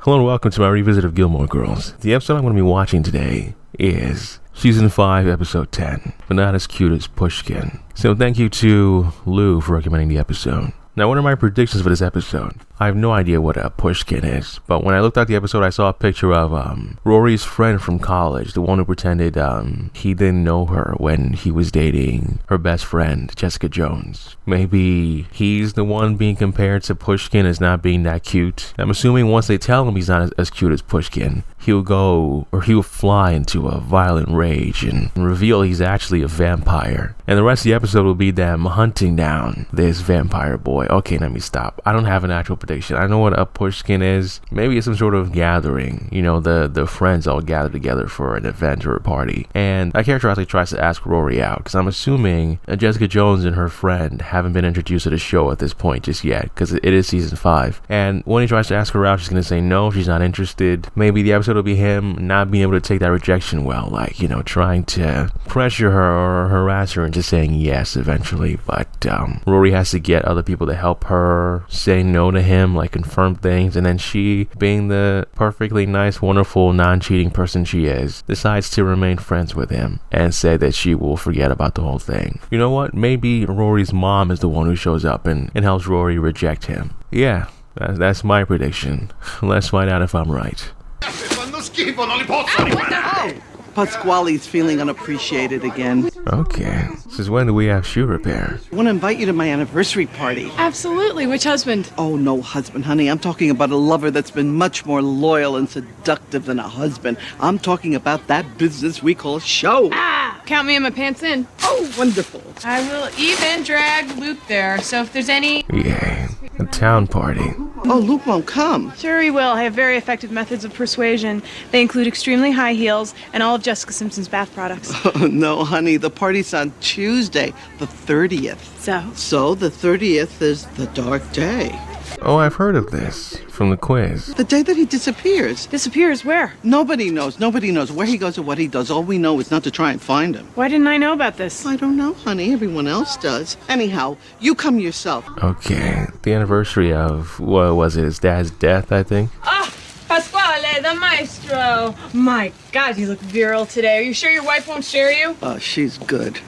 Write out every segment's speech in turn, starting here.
Hello and welcome to my revisit of Gilmore Girls. The episode I'm going to be watching today is Season 5, Episode 10, but not as cute as Pushkin. So thank you to Lou for recommending the episode. Now, what are my predictions for this episode? I have no idea what a pushkin is, but when I looked at the episode, I saw a picture of Rory's friend from college, the one who pretended he didn't know her when he was dating her best friend, Jessica Jones. Maybe he's the one being compared to Pushkin as not being that cute. I'm assuming once they tell him he's not as cute as Pushkin, he'll fly into a violent rage and reveal he's actually a vampire. And the rest of the episode will be them hunting down this vampire boy. Okay, let me stop. I don't have an actual prediction. I know what a pushkin is. Maybe it's some sort of gathering. You know, the friends all gather together for an event or a party. And that character actually tries to ask Rory out, because I'm assuming Jessica Jones and her friend haven't been introduced to the show at this point just yet, because it is season 5. And when he tries to ask her out, she's going to say no, she's not interested. Maybe the episode will be him not being able to take that rejection well, like, you know, trying to pressure her or harass her into saying yes eventually. But Rory has to get other people to help her say no to him, like confirm things, and then she, being the perfectly nice, wonderful, non-cheating person she is, decides to remain friends with him and say that she will forget about the whole thing. You know what? Maybe Rory's mom is the one who shows up and helps Rory reject him. Yeah, that's my prediction. Let's find out if I'm right. Pasquale's feeling unappreciated again. Okay, since when do we have shoe repair? I want to invite you to my anniversary party. Absolutely. Which husband? Oh, no husband, honey. I'm talking about a lover that's been much more loyal and seductive than a husband. I'm talking about that business we call show. Count me in my pants in. Oh, wonderful. I will even drag Luke there. So if there's any... Yay, a town party. Oh, Luke won't come. Sure he will. I have very effective methods of persuasion. They include extremely high heels and all of Jessica Simpson's bath products. Oh, no, honey. The party's on Tuesday, the 30th. So the 30th is the dark day. Oh, I've heard of this from the quiz. The day that he disappears. Disappears where? Nobody knows. Nobody knows where he goes or what he does. All we know is not to try and find him. Why didn't I know about this? I don't know, honey. Everyone else does. Anyhow, you come yourself. Okay, the anniversary of, what was it, his dad's death, I think? Pasquale, the maestro. My God, you look virile today. Are you sure your wife won't share you? She's good.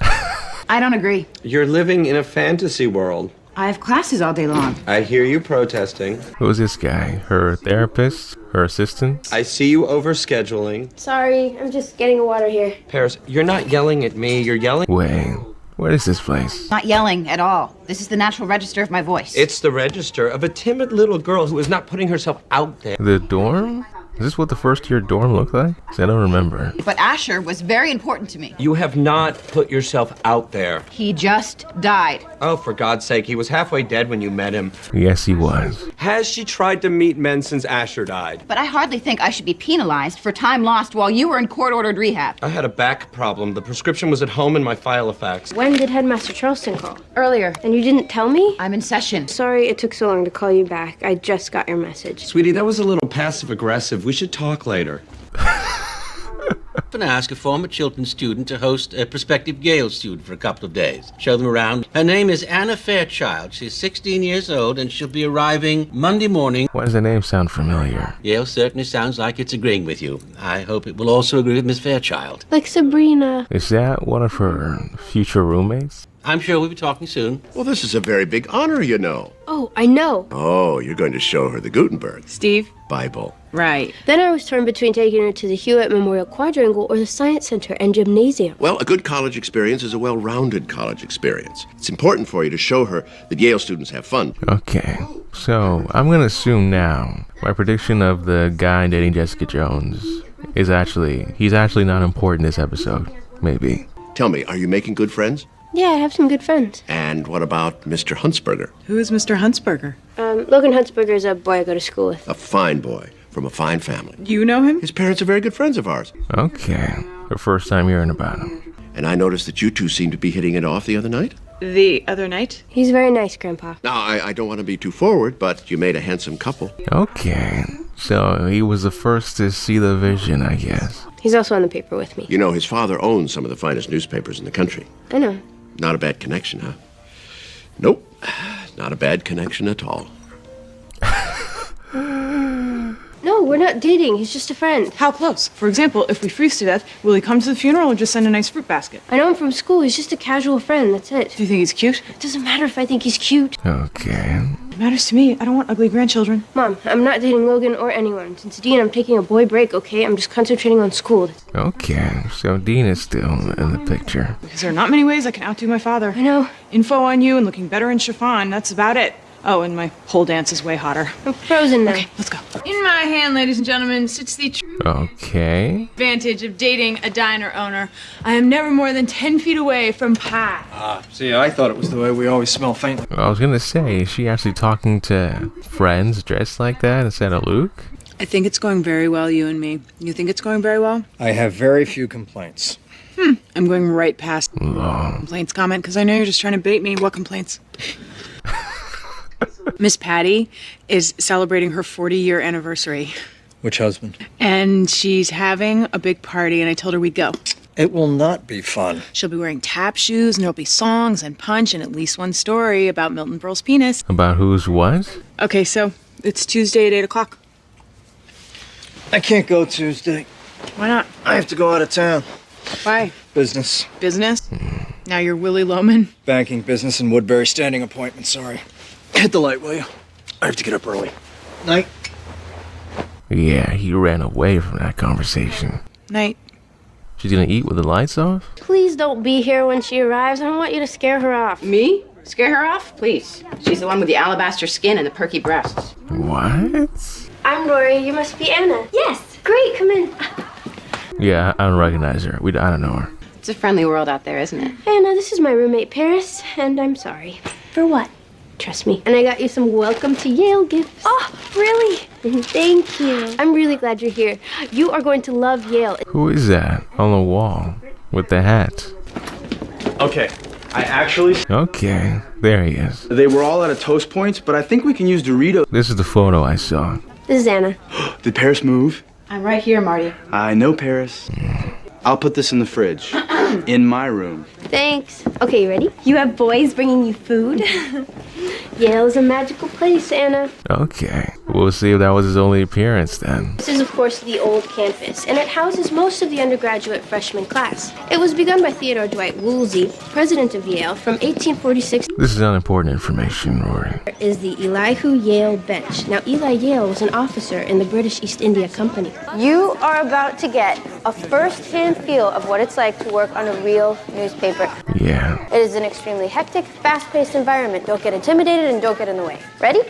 I don't agree. You're living in a fantasy world. I have classes all day long. I hear you protesting. Who's this guy? Her therapist? Her assistant? I see you overscheduling. Sorry, I'm just getting a water here. Paris, you're not yelling at me, you're yelling... Wait, what is this place? Not yelling at all. This is the natural register of my voice. It's the register of a timid little girl who is not putting herself out there. The dorm? Is this what the first year dorm looked like? 'Cause I don't remember. But Asher was very important to me. You have not put yourself out there. He just died. Oh, for God's sake, he was halfway dead when you met him. Yes, he was. Has she tried to meet men since Asher died? But I hardly think I should be penalized for time lost while you were in court-ordered rehab. I had a back problem. The prescription was at home in my file of facts. When did Headmaster Charleston call? Earlier. And you didn't tell me? I'm in session. Sorry it took so long to call you back. I just got your message. Sweetie, that was a little passive-aggressive. We should talk later. I'm going to ask a former Chilton student to host a prospective Yale student for a couple of days. Show them around. Her name is Anna Fairchild. She's 16 years old, and she'll be arriving Monday morning. Why does the name sound familiar? Yale certainly sounds like it's agreeing with you. I hope it will also agree with Miss Fairchild. Like Sabrina. Is that one of her future roommates? I'm sure we'll be talking soon. Well, this is a very big honor, you know. Oh, I know. Oh, you're going to show her the Gutenberg Steve? Bible. Right. Then I was torn between taking her to the Hewitt Memorial Quadrangle or the Science Center and Gymnasium. Well, a good college experience is a well-rounded college experience. It's important for you to show her that Yale students have fun. Okay, so I'm gonna assume now my prediction of the guy dating Jessica Jones is he's actually not important this episode. Maybe. Tell me, are you making good friends? Yeah, I have some good friends. And what about Mr. Huntsberger? Who is Mr. Huntsberger? Logan Huntsberger is a boy I go to school with. A fine boy from a fine family. You know him? His parents are very good friends of ours. Okay, the first time hearing about him. And I noticed that you two seemed to be hitting it off the other night. The other night? He's very nice, Grandpa. Now, I don't want to be too forward, but you made a handsome couple. Okay, so he was the first to see the vision, I guess. He's also on the paper with me. You know, his father owns some of the finest newspapers in the country. I know. Not a bad connection, huh? Nope, not a bad connection at all. No, we're not dating. He's just a friend. How close? For example, if we freeze to death, will he come to the funeral or just send a nice fruit basket? I know him from school. He's just a casual friend. That's it. Do you think he's cute? It doesn't matter if I think he's cute. Okay. It matters to me. I don't want ugly grandchildren. Mom, I'm not dating Logan or anyone. Since Dean, I'm taking a boy break, okay? I'm just concentrating on school. Okay, so Dean is still in the picture. Because there are not many ways I can outdo my father. I know. Info on you and looking better in chiffon. That's about it. Oh, and my pole dance is way hotter. I'm frozen now. Okay, let's go. In my hand, ladies and gentlemen, sits the true Okay. advantage of dating a diner owner. I am never more than 10 feet away from pie. See, I thought it was the way we always smell faint. I was gonna say, is she actually talking to friends dressed like that instead of Luke? I think it's going very well, you and me. You think it's going very well? I have very few complaints. I'm going right past Long. complaints comment because I know you're just trying to bait me. What complaints? Miss Patty is celebrating her 40-year anniversary. Which husband? And she's having a big party, and I told her we'd go. It will not be fun. She'll be wearing tap shoes, and there'll be songs and punch and at least one story about Milton Berle's penis. About who's what? Okay, so it's Tuesday at 8 o'clock. I can't go Tuesday. Why not? I have to go out of town. Why? Business. Business? Now you're Willie Loman? Banking, business, and Woodbury standing appointment, sorry. Hit the light, will you? I have to get up early. Night. Yeah, he ran away from that conversation. Night. She's gonna eat with the lights off? Please don't be here when she arrives. I don't want you to scare her off. Me? Scare her off? Please. She's the one with the alabaster skin and the perky breasts. What? I'm Lori. You must be Anna. Yes. Great. Come in. Yeah, I don't recognize her. I don't know her. It's a friendly world out there, isn't it? Anna, this is my roommate, Paris, and I'm sorry. For what? Trust me. And I got you some welcome to Yale gifts. Oh, really? Thank you. I'm really glad you're here. You are going to love Yale. Who is that on the wall with the hat? Okay, I actually... Okay, there he is. They were all out of toast points, but I think we can use Doritos. This is the photo I saw. This is Anna. Did Paris move? I'm right here, Marty. I know Paris. I'll put this in the fridge. In my room. Thanks. Okay, you ready? You have boys bringing you food? Yale is a magical place, Anna. Okay, we'll see if that was his only appearance then. This is, of course, the old campus, and it houses most of the undergraduate freshman class. It was begun by Theodore Dwight Woolsey, president of Yale, from 1846. This is unimportant information, Rory. Is the Elihu Yale bench. Now, Eli Yale was an officer in the British East India Company. You are about to get a first-hand feel of what it's like to work on a real newspaper. Yeah. It is an extremely hectic, fast-paced environment. Don't get intimidated and don't get in the way. Ready?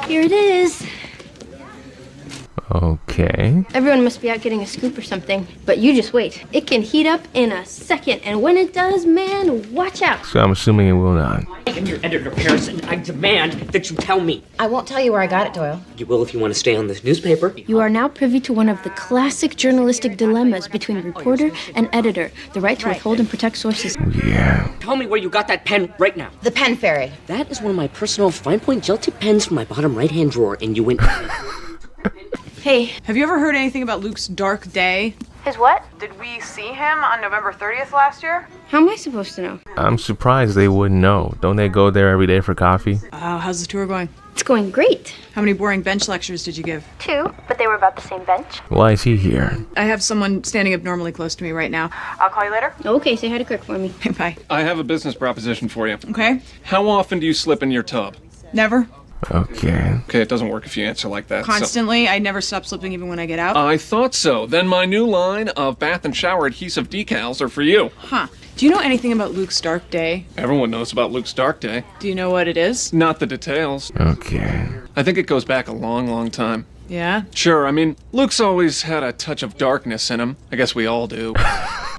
Here it is. Okay. Everyone must be out getting a scoop or something, but you just wait. It can heat up in a second, and when it does, man, watch out. So I'm assuming it will not. I am your editor, Paris, and I demand that you tell me. I won't tell you where I got it, Doyle. You will if you want to stay on this newspaper. You are now privy to one of the classic journalistic dilemmas between reporter and editor, the right to withhold and protect sources. Yeah. Tell me where you got that pen right now. The Pen Fairy. That is one of my personal fine point gel tip pens from my bottom right-hand drawer, and you went... Hey, have you ever heard anything about Luke's dark day? His what? Did we see him on November 30th last year? How am I supposed to know? I'm surprised they wouldn't know. Don't they go there every day for coffee? How's the tour going? It's going great. How many boring bench lectures did you give? 2, but they were about the same bench. Why is he here? I have someone standing abnormally close to me right now. I'll call you later. Okay, say hi to Kirk for me. Bye. I have a business proposition for you. Okay. How often do you slip in your tub? Never. Okay. Okay, it doesn't work if you answer like that. Constantly. I never stop slipping even when I get out. I thought so. Then my new line of bath and shower adhesive decals are for you. Huh. Do you know anything about Luke's dark day? Everyone knows about Luke's dark day. Do you know what it is? Not the details. Okay. I think it goes back a long, long time. Yeah? Sure, I mean, Luke's always had a touch of darkness in him. I guess we all do.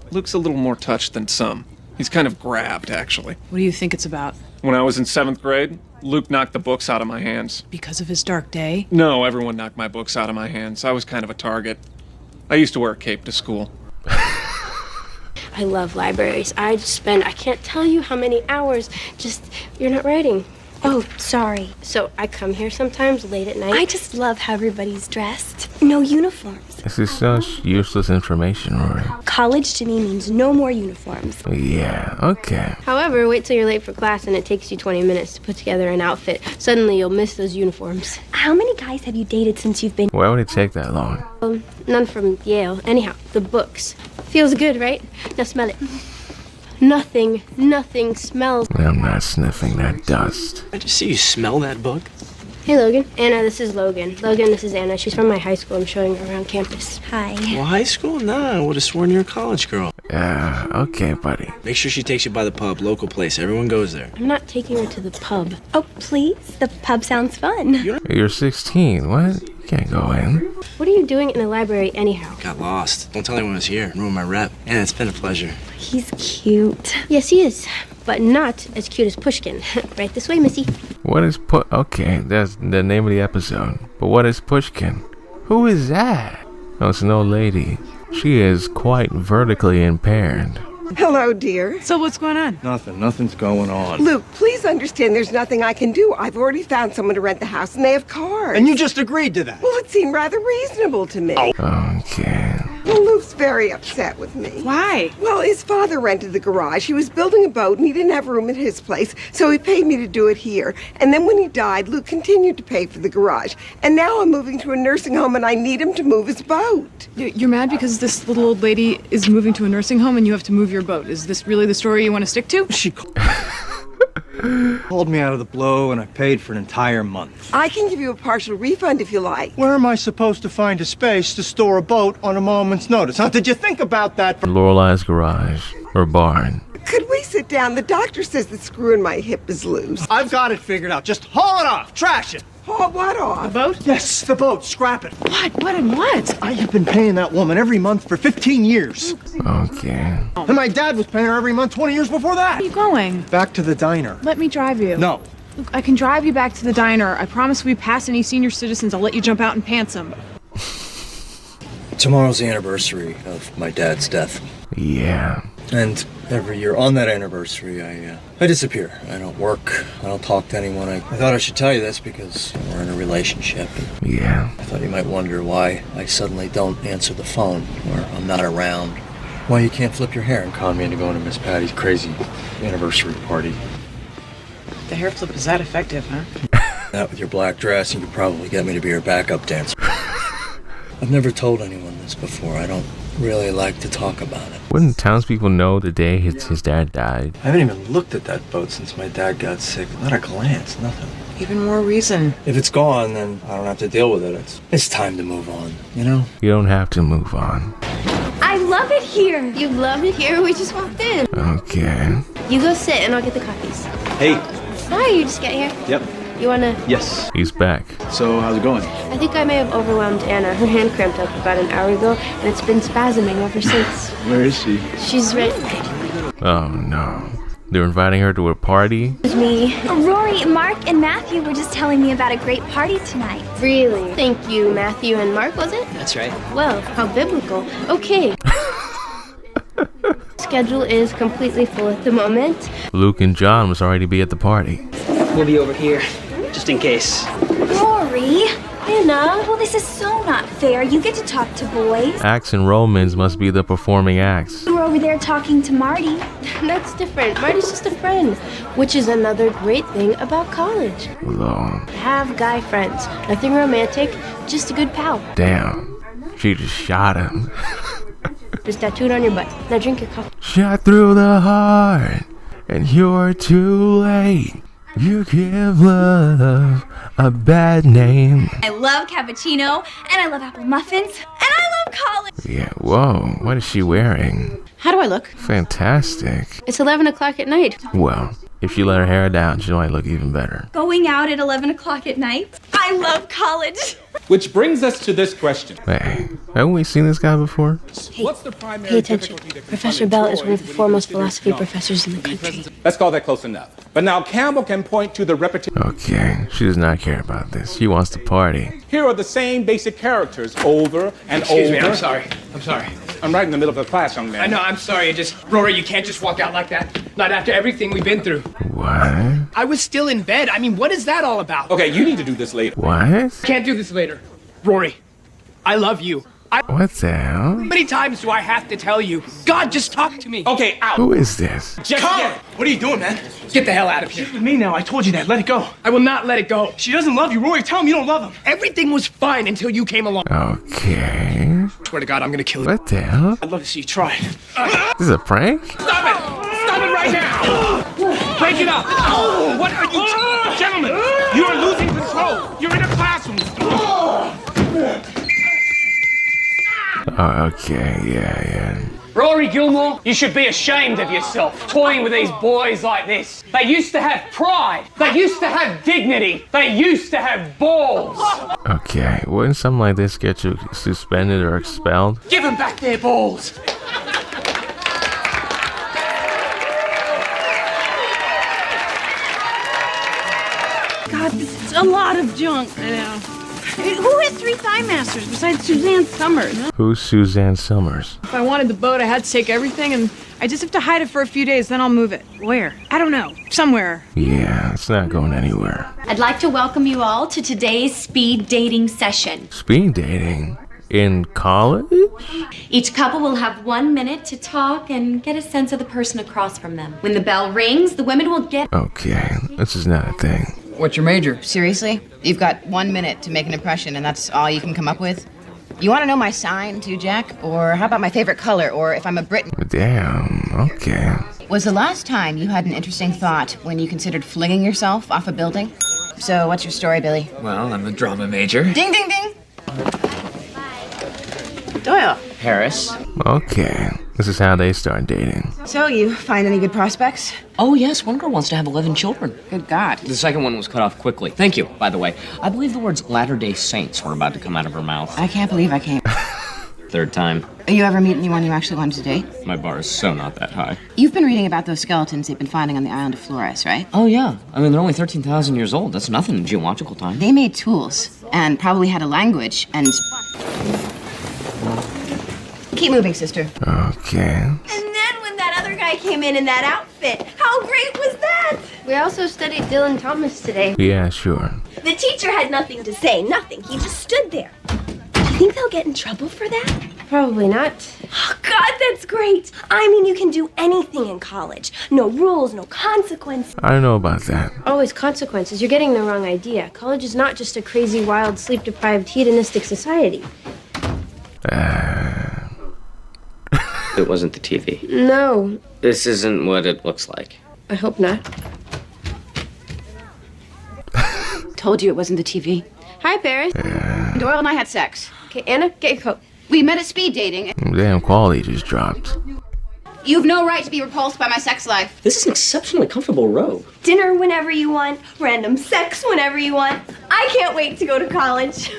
Luke's a little more touched than some. He's kind of grabbed, actually. What do you think it's about? When I was in 7th grade, Luke knocked the books out of my hands. Because of his dark day? No, everyone knocked my books out of my hands. I was kind of a target. I used to wear a cape to school. I love libraries. I can't tell you how many hours you're not writing. Oh, sorry. So I come here sometimes late at night. I just love how everybody's dressed. No uniforms. This is such useless information, Rory. College to me means no more uniforms. Yeah, okay. However, wait till you're late for class and it takes you 20 minutes to put together an outfit. Suddenly you'll miss those uniforms. How many guys have you dated since you've been... Why would it take that long? None from Yale. Anyhow, the books. Feels good, right? Now smell it. Nothing smells. I'm not sniffing that dust. I just see you smell that book. Hey, Logan. Anna, this is Logan. Logan, this is Anna. She's from my high school. I'm showing her around campus. Hi. Well, high school? Nah, I would have sworn you're a college girl. Yeah, okay, buddy. Make sure she takes you by the pub, local place. Everyone goes there. I'm not taking her to the pub. Oh, please. The pub sounds fun. You're 16. What? You can't go in. What are you doing in the library anyhow? Got lost. Don't tell anyone I was here. Ruin my rep. Yeah, it's been a pleasure. He's cute. Yes, he is. But not as cute as Pushkin. Right this way, Missy. What is Okay, that's the name of the episode. But what is Pushkin? Who is that? Oh, it's an old lady. She is quite vertically impaired. Hello, dear. So what's going on? Nothing's going on. Luke, please understand there's nothing I can do. I've already found someone to rent the house, and they have cars. And you just agreed to that. Well, it seemed rather reasonable to me. Okay. Well, Luke's very upset with me. Why? Well, his father rented the garage. He was building a boat, and he didn't have room at his place, so he paid me to do it here. And then when he died, Luke continued to pay for the garage. And now I'm moving to a nursing home, and I need him to move his boat. You're mad because this little old lady is moving to a nursing home and you have to move your boat. Is this really the story you want to stick to? She Called me out of the blue, and I paid for an entire month. I can give you a partial refund if you like. Where am I supposed to find a space to store a boat on a moment's notice? Huh? Did you think about that? Lorelei's garage or barn. Could we sit down? The doctor says the screw in my hip is loose. I've got it figured out. Just haul it off. Trash it. Haul what off? The boat? Yes, the boat. Scrap it. What and what? I have been paying that woman every month for 15 years. Okay. And my dad was paying her every month 20 years before that. Where are you going? Back to the diner. Let me drive you. No. Look, I can drive you back to the diner. I promise if we pass any senior citizens, I'll let you jump out and pants them. Tomorrow's the anniversary of my dad's death. Yeah. And every year on that anniversary, I disappear. I don't work. I don't talk to anyone. I thought I should tell you this because we're in a relationship. Yeah. I thought you might wonder why I suddenly don't answer the phone or I'm not around. Why you can't flip your hair and con me into going to Miss Patty's crazy anniversary party. The hair flip is that effective, huh? That with your black dress, you could probably get me to be your backup dancer. I've never told anyone this before. I don't really like to talk about it. Wouldn't townspeople know the day his dad died? I haven't even looked at that boat since my dad got sick. Not a glance, nothing. Even more reason. If it's gone, then I don't have to deal with it. It's time to move on, you know? You don't have to move on. I love it here. You love it here? We just walked in. Okay. You go sit and I'll get the coffees. Hey. Hi, you just get here? Yep. You wanna? Yes. He's back. So, how's it going? I think I may have overwhelmed Anna. Her hand cramped up about an hour ago, and it's been spasming ever since. Where is she? She's right. Oh no. They're inviting her to a party? It's me. Rory, Mark, and Matthew were just telling me about a great party tonight. Really? Thank you, Matthew and Mark, was it? That's right. Well, how biblical. Okay. Schedule is completely full at the moment. Luke and John must already be at the party. We'll be over here, just in case. Rory! Anna. Well, this is so not fair. You get to talk to boys. Acts and Romans must be the performing acts. You were over there talking to Marty. That's different. Marty's just a friend, which is another great thing about college. Lord. Have guy friends. Nothing romantic, just a good pal. Damn. She just shot him. Just tattooed on your butt. Now drink your coffee. Shot through the heart, and you're too late. You give love a bad name. I love cappuccino, and I love apple muffins, and I love college. Yeah, whoa. What is she wearing? How do I look? Fantastic. It's 11 o'clock at night. Well, if she let her hair down, she might look even better. Going out at 11 o'clock at night. I love college. Which brings us to this question. Hey, haven't we seen this guy before? Hey, pay attention. Professor Bell is one of the foremost philosophy professors in the country. Let's call that close enough. But now Campbell can point to the repetition. Okay, she does not care about this. She wants to party. Here are the same basic characters over and Excuse over. me, I'm sorry. I'm sorry. I'm right in the middle of the class, young man. I know, I'm sorry. Rory, you can't just walk out like that. Not after everything we've been through. What? I was still in bed. I mean, what is that all about? Okay, you need to do this later. What? Can't do this later. Rory, I love you. What the hell? How many times do I have to tell you? God, just talk to me. Okay, out. Who is this? Colin! What are you doing, man? Get the hell out of here. She's with me now. I told you that. Let it go. I will not let it go. She doesn't love you, Rory. Tell him you don't love him. Everything was fine until you came along. Okay. Swear to God, I'm gonna kill you. What the hell? I'd love to see you try it. This is a prank? Stop it! Stop it right now! Break it up! What are you... Gentlemen, you are losing control. You're in a classroom. Oh, okay, yeah. Rory Gilmore, you should be ashamed of yourself, toying with these boys like this. They used to have pride. They used to have dignity. They used to have balls. Okay, wouldn't something like this get you suspended or expelled? Give them back their balls. God, this is a lot of junk. I know. Who has 3 Thigh Masters besides Suzanne Summers? Who's Suzanne Summers? If I wanted the boat, I had to take everything, and I just have to hide it for a few days, then I'll move it. Where? I don't know. Somewhere. Yeah, it's not going anywhere. I'd like to welcome you all to today's speed dating session. Speed dating? In college? Each couple will have 1 minute to talk and get a sense of the person across from them. When the bell rings, the women will get... Okay, this is not a thing. What's your major? Seriously? You've got 1 minute to make an impression, and that's all you can come up with? You want to know my sign, too, Jack? Or how about my favorite color? Or if I'm a Briton? Damn, okay. Was the last time you had an interesting thought when you considered flinging yourself off a building? So, what's your story, Billy? Well, I'm a drama major. Ding, ding, ding! Doyle. Paris. Okay, this is how they start dating. So, you find any good prospects? Oh, yes, one girl wants to have 11 children. Good God. The second one was cut off quickly. Thank you, by the way. I believe the words Latter-day Saints were about to come out of her mouth. I can't believe I came. Third time. You ever meet anyone you actually wanted to date? My bar is so not that high. You've been reading about those skeletons they've been finding on the island of Flores, right? Oh, yeah. I mean, they're only 13,000 years old. That's nothing in geological time. They made tools and probably had a language and... Keep moving, sister. Okay. And then when that other guy came in that outfit, how great was that? We also studied Dylan Thomas today. Yeah, sure. The teacher had nothing to say, nothing. He just stood there. Do you think they'll get in trouble for that? Probably not. Oh, God, that's great. I mean, you can do anything in college. No rules, no consequences. I don't know about that. Always consequences. You're getting the wrong idea. College is not just a crazy, wild, sleep-deprived, hedonistic society. It wasn't the TV. No. This isn't what it looks like. I hope not. Told you it wasn't the TV. Hi, Paris. Doyle and I had sex. Okay, Anna, get your coat. We met at speed dating. Damn, quality just dropped. You've no right to be repulsed by my sex life. This is an exceptionally comfortable robe. Dinner whenever you want, random sex whenever you want. I can't wait to go to college.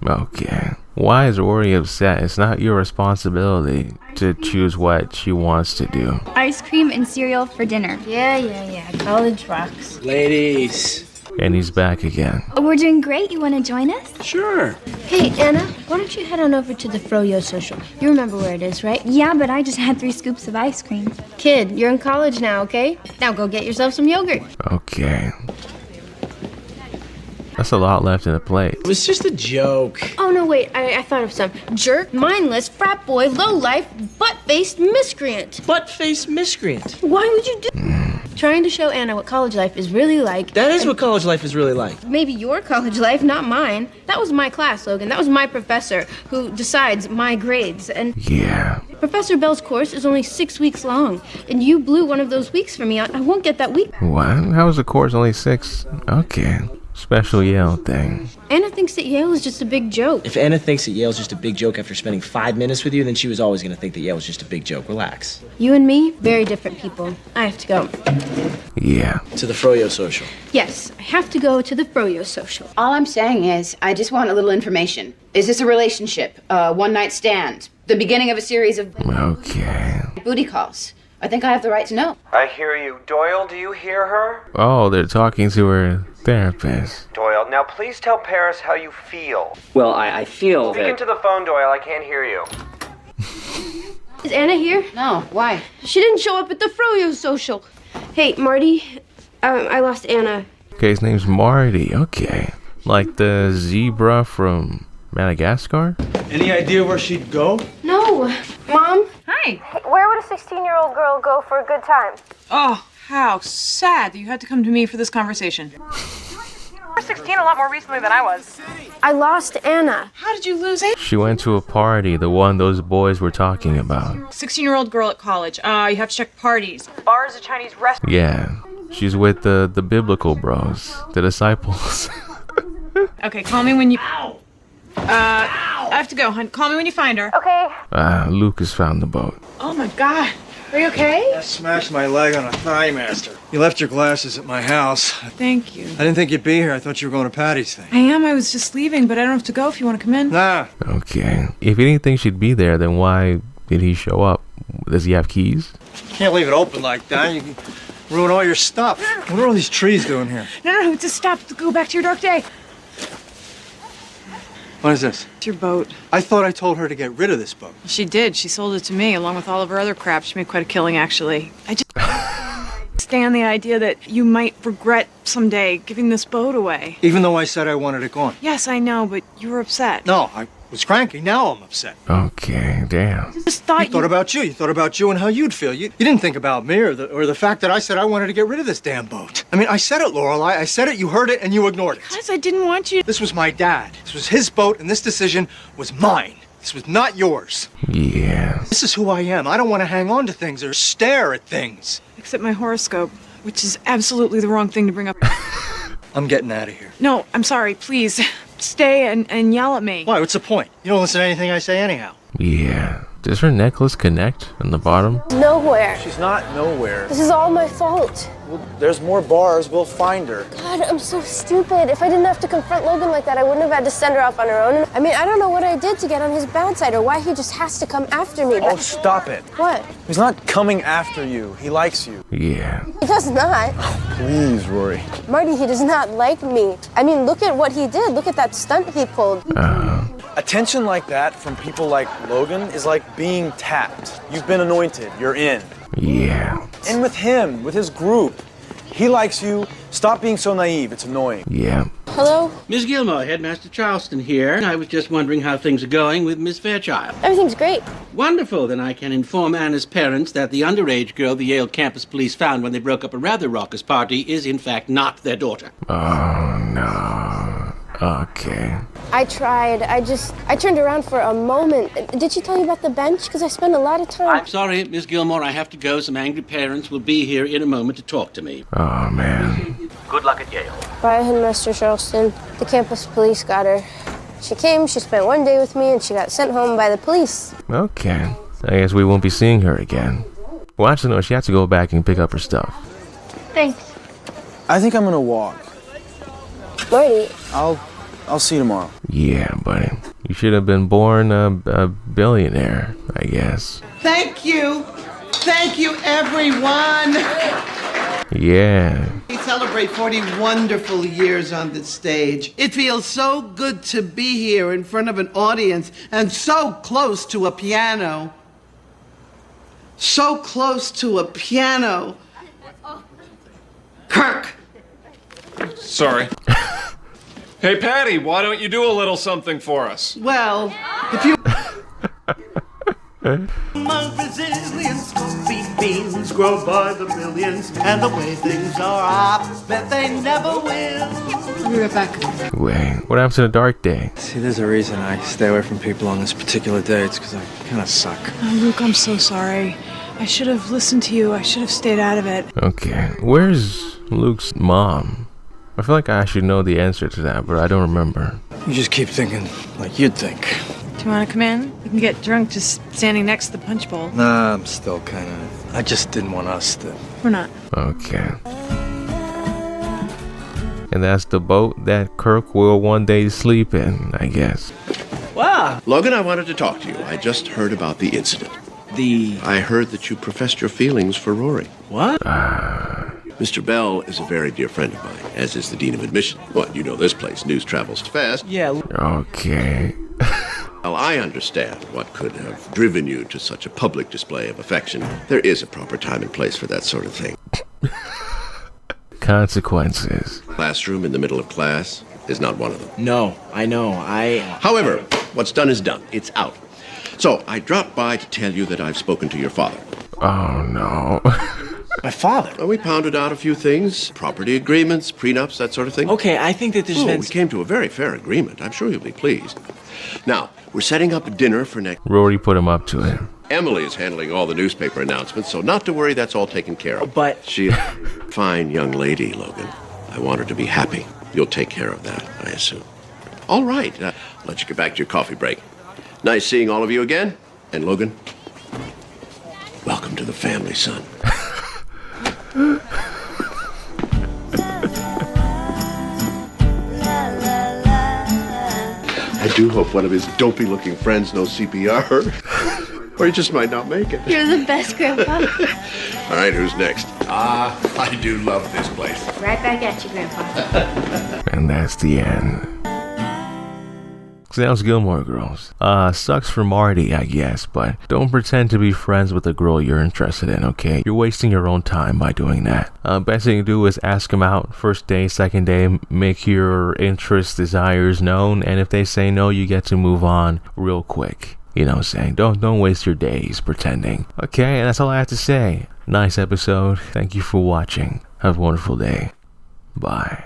Okay. Why is Rory upset? It's not your responsibility to choose what she wants to do. Ice cream and cereal for dinner. Yeah. College rocks. Ladies. And he's back again. We're doing great. You want to join us? Sure. Hey, Anna, why don't you head on over to the Froyo Social? You remember where it is, right? Yeah, but I just had 3 scoops of ice cream. Kid, you're in college now, okay? Now go get yourself some yogurt. Okay. That's a lot left in the plate. It was just a joke. Oh, no, wait. I thought of some. Jerk, mindless, frat boy, lowlife, butt-faced miscreant. Butt-faced miscreant. Why would you do... Trying to show Anna what college life is really like. That is what college life is really like. Maybe your college life, not mine. That was my class, Logan. That was my professor who decides my grades. And yeah. Professor Bell's course is only 6 weeks long. And you blew one of those weeks for me. I won't get that week. What? How is the course only 6? Okay. Special Yale thing. Anna thinks that Yale is just a big joke. If Anna thinks that Yale's just a big joke after spending 5 minutes with you, then she was always going to think that Yale was just a big joke. Relax. You and me, very different people. I have to go. Yeah. To the Froyo Social. Yes, I have to go to the Froyo Social. All I'm saying is, I just want a little information. Is this a relationship? A one-night stand? The beginning of a series of... Okay. Booty calls? I think I have the right to know. I hear you. Doyle, do you hear her? Oh, they're talking to her therapist. Doyle, now please tell Paris how you feel. Well, I feel Speak into the phone, Doyle. I can't hear you. Is Anna here? No, why? She didn't show up at the Froyo Social. Hey, Marty. I lost Anna. Okay, his name's Marty. Okay. Like the zebra from Madagascar? Any idea where she'd go? No. Mom? Hi. Where would a 16-year-old girl go for a good time? Oh, how sad that you had to come to me for this conversation. You were 16 a lot more recently than I was. I lost Anna. How did you lose it? She went to a party, the one those boys were talking about. 16-year-old girl at college. You have to check parties. Bars, a Chinese restaurant. Yeah. She's with the biblical bros, the disciples. Okay, call me when you... I have to go, hon. Call me when you find her. Okay. Lucas found the boat. Oh my God. Are you okay? I smashed my leg on a thigh master. You left your glasses at my house. Thank you. I didn't think you'd be here. I thought you were going to Patty's thing. I am. I was just leaving, but I don't have to go if you want to come in. Nah. Okay. If he didn't think she'd be there, then why did he show up? Does he have keys? Can't leave it open like that. You can ruin all your stuff. What are all these trees doing here? No, just stop. Go back to your dark day. What is this? It's your boat. I thought I told her to get rid of this boat. She did. She sold it to me along with all of her other crap. She made quite a killing, actually. I just stand the idea that you might regret someday giving this boat away. Even though I said I wanted it gone. Yes, I know, but you were upset. No, I was cranky. Now I'm upset. Okay, damn. Just thought you thought about you. You thought about you and how you'd feel. You didn't think about me or the fact that I said I wanted to get rid of this damn boat. I mean, I said it, Lorelai. I said it, you heard it, and you ignored it. Because I didn't want you. This was my dad. This was his boat, and this decision was mine. This was not yours. Yeah. This is who I am. I don't want to hang on to things or stare at things. Except my horoscope, which is absolutely the wrong thing to bring up. I'm getting out of here. No, I'm sorry. Please, stay and yell at me. Why? What's the point? You don't listen to anything I say anyhow. Yeah. Does her necklace connect on the bottom? Nowhere. She's not nowhere. This is all my fault. Well, there's more bars. We'll find her. God, I'm so stupid. If I didn't have to confront Logan like that, I wouldn't have had to send her off on her own. I mean, I don't know what I did to get on his bad side or why he just has to come after me. Oh, stop it. What? He's not coming after you. He likes you. Yeah. He does not. Please, Rory. Marty, he does not like me. I mean, look at what he did. Look at that stunt he pulled. Attention like that from people like Logan is like being tapped. You've been anointed. You're in. Yeah. And with him, with his group, he likes you. Stop being so naive. It's annoying. Yeah. Hello? Miss Gilmore, Headmaster Charleston here. I was just wondering how things are going with Miss Fairchild. Everything's great. Wonderful. Then I can inform Anna's parents that the underage girl the Yale campus police found when they broke up a rather raucous party is, in fact, not their daughter. Oh, no. Okay. I tried. I turned around for a moment. Did she tell you about the bench? Because I spent a lot of time. I'm sorry, Miss Gilmore, I have to go. Some angry parents will be here in a moment to talk to me. Oh, man. Good luck at Yale. Bye, Headmaster Charleston. The campus police got her. She came, she spent one day with me, and she got sent home by the police. Okay. I guess we won't be seeing her again. Well, actually, no, she has to go back and pick up her stuff. Thanks. I think I'm gonna walk. Marty. I'll see you tomorrow. Yeah, buddy. You should have been born a billionaire, I guess. Thank you. Thank you, everyone. Yeah. We celebrate 40 wonderful years on this stage. It feels so good to be here in front of an audience and so close to a piano. So close to a piano. Kirk! Sorry. Hey, Patty, why don't you do a little something for us? Well, if you... Among Brazilians, coffee beans grow by the millions, and the way things are, I bet they never will. I'll be right back. Wait, what happens in a dark day? See, there's a reason I stay away from people on this particular day. It's because I kind of suck. Oh, Luke, I'm so sorry. I should have listened to you. I should have stayed out of it. Okay, where's Luke's mom? I feel like I should know the answer to that, but I don't remember. You just keep thinking like you'd think. Do you want to come in? We can get drunk just standing next to the punch bowl. Nah, I'm still kind of... I just didn't want us to... We're not. Okay. And that's the boat that Kirk will one day sleep in, I guess. Wow. Logan, I wanted to talk to you. I just heard about the incident. I heard that you professed your feelings for Rory. What? Mr. Bell is a very dear friend of mine, as is the Dean of Admission. Well, you know this place. News travels fast. Yeah. Okay. Well, I understand what could have driven you to such a public display of affection. There is a proper time and place for that sort of thing. consequences. Classroom in the middle of class is not one of them. No, I know. However, what's done is done. It's out. So I dropped by to tell you that I've spoken to your father. Oh, no. My father? Well, we pounded out a few things. Property agreements, prenups, that sort of thing. Okay, I think that there's been... We came to a very fair agreement. I'm sure you'll be pleased. Now, we're setting up a dinner for next... Rory put him up to it. Emily is handling all the newspaper announcements, so not to worry, that's all taken care of. But... She's a fine young lady, Logan. I want her to be happy. You'll take care of that, I assume. All right. I'll let you get back to your coffee break. Nice seeing all of you again. And Logan, welcome to the family, son. I do hope one of his dopey-looking friends knows CPR. Or he just might not make it. You're the best, Grandpa. All right, who's next? I do love this place. Right back at you, Grandpa. And that's the end. So that was Gilmore Girls. Sucks for Marty, I guess, but don't pretend to be friends with a girl you're interested in, okay? You're wasting your own time by doing that. Best thing to do is ask them out first day, second day, make your interests, desires known, and if they say no, you get to move on real quick. You know what I'm saying? Don't waste your days pretending. Okay, and that's all I have to say. Nice episode. Thank you for watching. Have a wonderful day. Bye.